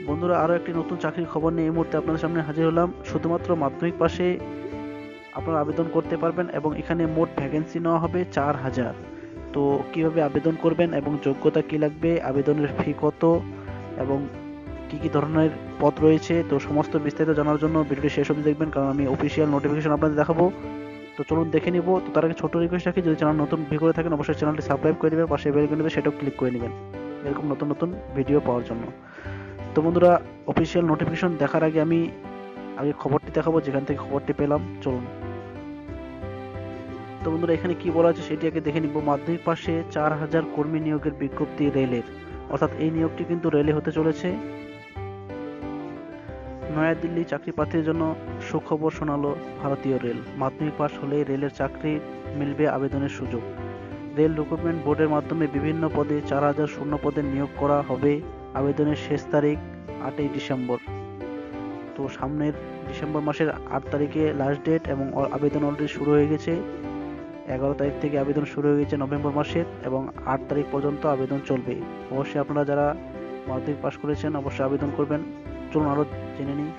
বন্ধুরা, আরও একটি নতুন চাকরির খবর নিয়ে এই মুহূর্তে আপনাদের সামনে হাজির হলাম। শুধুমাত্র মাধ্যমিক পাশে আপনারা আবেদন করতে পারবেন এবং এখানে মোট ভ্যাকেন্সি নেওয়া হবে 4000। তো কিভাবে আবেদন করবেন এবং যোগ্যতা কি লাগবে, আবেদনের ফি কত এবং কি কি ধরনের পদ রয়েছে, তো সমস্ত বিস্তারিত জানার জন্য ভিডিওটি শেষ অবধি দেখবেন, কারণ আমি অফিসিয়াল নোটিফিকেশন আপনাদের দেখাবো। তো চলুন দেখে নিব। তো তার আগে ছোট্ট রিকোয়েস্ট রাখি, যদি চ্যানেল নতুন ভিউ করে থাকেন অবশ্যই চ্যানেলটি সাবস্ক্রাইব করে দেবেন, পাশে বেল আইকন সেটাও ক্লিক করে নেবেন এরকম নতুন নতুন ভিডিও পাওয়ার জন্য। তো বন্ধুরা, অফিসিয়াল নোটিফিকেশন দেখার আগে আমি খবরটি দেখাবো যেখান থেকে খবরটি পেলাম। চলুন। তো বন্ধুরা, এখানে কি বলা আছে সেটি আগে দেখে নিব। মাধ্যমিক পাশে 4000 কর্মী নিয়োগের বিজ্ঞপ্তি রেলের, অর্থাৎ এই নিয়োগটি কিন্তু রেলে হতে চলেছে। নয়াদিল্লি চাকরি প্রার্থীর জন্য সুখবর শোনালো ভারতীয় রেল। মাধ্যমিক পাশ হলে রেলের চাকরি মিলবে আবেদনের সুযোগ। রেল রিক্রুটমেন্ট বোর্ডের মাধ্যমে বিভিন্ন পদে 4000 শূন্য পদে নিয়োগ করা হবে। আবেদনের শেষ তারিখ 8ই ডিসেম্বর। তো সামনের ডিসেম্বর মাসের 8 তারিখে লাস্ট ডেট এবং আবেদন অলরেডি শুরু হয়ে গেছে। 11 তারিখ থেকে আবেদন শুরু হয়ে গেছে নভেম্বর মাসের, এবং 8 তারিখ পর্যন্ত আবেদন চলবে। অবশ্যই আপনারা যারা মাধ্যমিক পাস করেছেন অবশ্যই আবেদন করবেন। চলুন আরও জেনে নিই।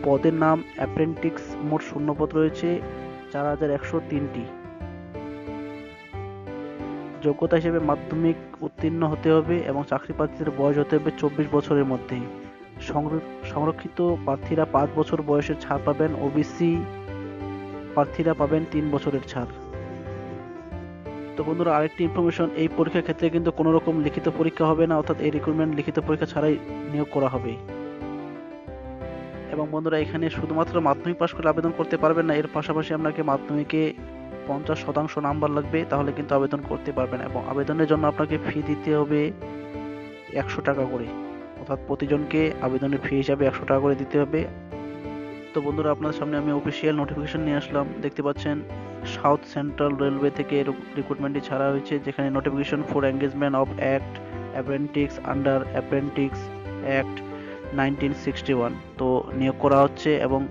পদের নাম অ্যাপ্রেন্টিস। মোট শূন্যপদ রয়েছে 4103টি। যোগ্যতা হিসেবে মাধ্যমিক উত্তীর্ণ হতে হবে এবং চাকরি প্রার্থীদের বয়স হতে হবে 24 বছরের মধ্যে। সংরক্ষিত প্রার্থীরা 5 বছর বয়সের ছাড় পাবেন। ওবিসি প্রার্থীরা পাবেন 3 বছরের ছাড়। তো বন্ধুরা, আরেকটি ইনফরমেশন, এই পরীক্ষার ক্ষেত্রে কিন্তু কোনো রকম লিখিত পরীক্ষা হবে না, অর্থাৎ এই রিক্রুটমেন্ট লিখিত পরীক্ষা ছাড়াই নিয়োগ করা হবে। এবং বন্ধুরা, এখানে শুধুমাত্র মাধ্যমিক পাশ করে আবেদন করতে পারবেন না, এর পাশাপাশি আপনাকে মাধ্যমিকে 50% নাম্বার লাগবে, তাহলে কিন্তু আবেদন করতে পারবেন। এবং আবেদনের জন্য আপনাকে ফি দিতে হবে 100 টাকা করে, অর্থাৎ প্রতিজনকে আবেদনের ফি হিসাবে 100 টাকা করে দিতে হবে। তো বন্ধুরা, আপনার সামনে আমি অফিসিয়াল নোটিফিকেশন নিয়ে আসলাম। দেখতে পাচ্ছেন সাউথ সেন্ট্রাল রেলওয়ে থেকে রিক্রুটমেন্টটি ছাড়া হয়েছে, যেখানে notification for engagement of act apprentice under apprentice act 1961। তো নিয়োগ করা হচ্ছে এবং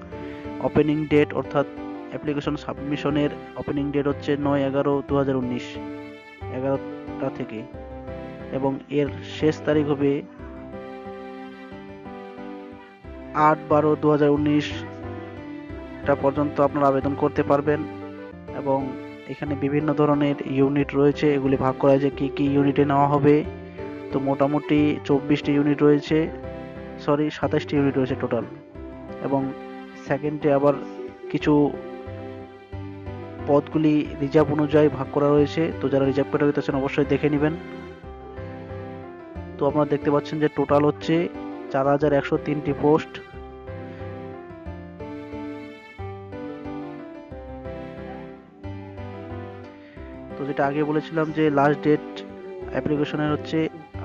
ওপেনিং ডেট অর্থাৎ অ্যাপ্লিকেশন সাবমিশনের ওপেনিং ডেট হচ্ছে 9/11/2019 11টা থেকে, এবং এর শেষ তারিখ হবে 8/12/2019 পর্যন্ত আপনারা আবেদন করতে পারবেন। এবং এখানে বিভিন্ন ধরনের ইউনিট রয়েছে, এগুলি ভাগ করা হয়েছে কি কি ইউনিটে নেওয়া হবে। তো মোটামুটি 24টি ইউনিট রয়েছে, 27টি ইউনিট রয়েছে টোটাল। এবং সেকেন্ডে আবার কিছু পদগুলি রিজার্ভ অনুযায়ী ভাগ করা রয়েছে, তো যারা রিজার্ভ ক্যাটাগরিতে আছেন অবশ্যই দেখে নেবেন। তো আপনারা দেখতে পাচ্ছেন যে টোটাল হচ্ছে 4103টি পোস্ট। তো যেটা আগে বলেছিলাম যে লাস্ট ডেট অ্যাপ্লিকেশনের হচ্ছে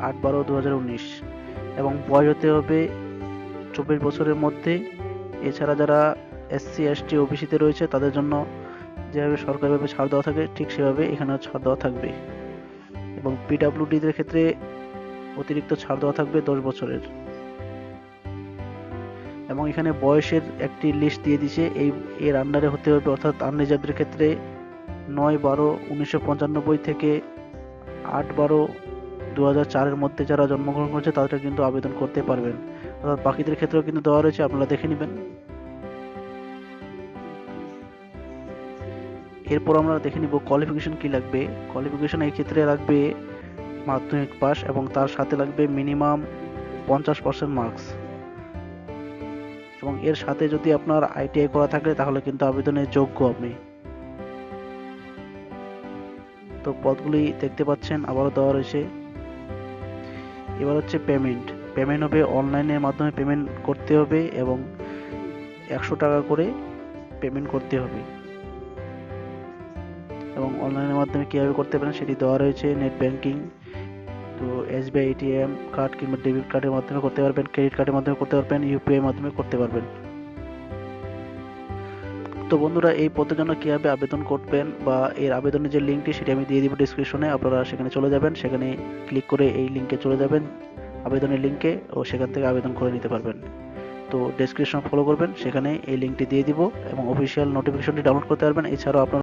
8/12/2019, এবং বয়স হতে হবে 24 বছরের মধ্যে। এছাড়া যারা SC ST ওবিসিতে রয়েছে তাদের জন্য যেভাবে সরকারিভাবে ছাড় দেওয়া থাকে ঠিক সেভাবে এখানেও ছাড় দেওয়া থাকবে। এবং PWDদের ক্ষেত্রে অতিরিক্ত ছাড় দেওয়া থাকবে 10 বছরের। এবং এখানে বয়সের একটি লিস্ট দিয়ে দিয়েছে, এর আন্ডারে হতে হবে, অর্থাৎ আনরিজার্ভদের ক্ষেত্রে 9/12/1995 থেকে 8/12/2004 মধ্যে যারা জন্মগ্রহণ করেছে তাদের কিন্তু আবেদন করতে পারবেন, অর্থাৎ বাকিদের ক্ষেত্রেও কিন্তু দেওয়া রয়েছে, আপনারা দেখে নেবেন। এরপর আমরা দেখে নিব কোয়ালিফিকেশন কি লাগবে। কোয়ালিফিকেশন এই ক্ষেত্রে লাগবে মাধ্যমিক পাস এবং তার সাথে লাগবে মিনিমাম 50% মার্কস, এবং এর সাথে যদি আপনার ITI করা থাকে তাহলে কিন্তু আবেদনের যোগ্য আপনি। তো পদগুলি দেখতে পাচ্ছেন আবারও দেওয়া রয়েছে। এবার হচ্ছে পেমেন্ট হবে অনলাইনের মাধ্যমে পেমেন্ট করতে হবে, এবং 100 টাকা করে পেমেন্ট করতে হবে। এবং অনলাইনের মাধ্যমে কীভাবে করতে পারেন সেটি দেওয়া রয়েছে। নেট ব্যাংকিং, তো SBI ATM কার্ড কিংবা ডেবিট কার্ডের মাধ্যমে করতে পারবেন, ক্রেডিট কার্ডের মাধ্যমে করতে পারবেন, UPI মাধ্যমে করতে পারবেন। তো বন্ধুরা, এই পদের জন্য কীভাবে আবেদন করবেন বা এর আবেদনের যে লিঙ্কটি সেটি আমি দিয়ে দিব ডিসক্রিপশনে, আপনারা সেখানে চলে যাবেন, সেখানে ক্লিক করে এই লিঙ্কে চলে যাবেন আবেদনের লিঙ্কে, ও সেখান থেকে আবেদন করে নিতে পারবেন। তো ডেসক্রিপশন ফলো করবেন, সেখানে এই লিঙ্কটি দিয়ে দিব এবং অফিসিয়াল নোটিফিকেশনটি ডাউনলোড করতে পারবেন। এছাড়াও আপনার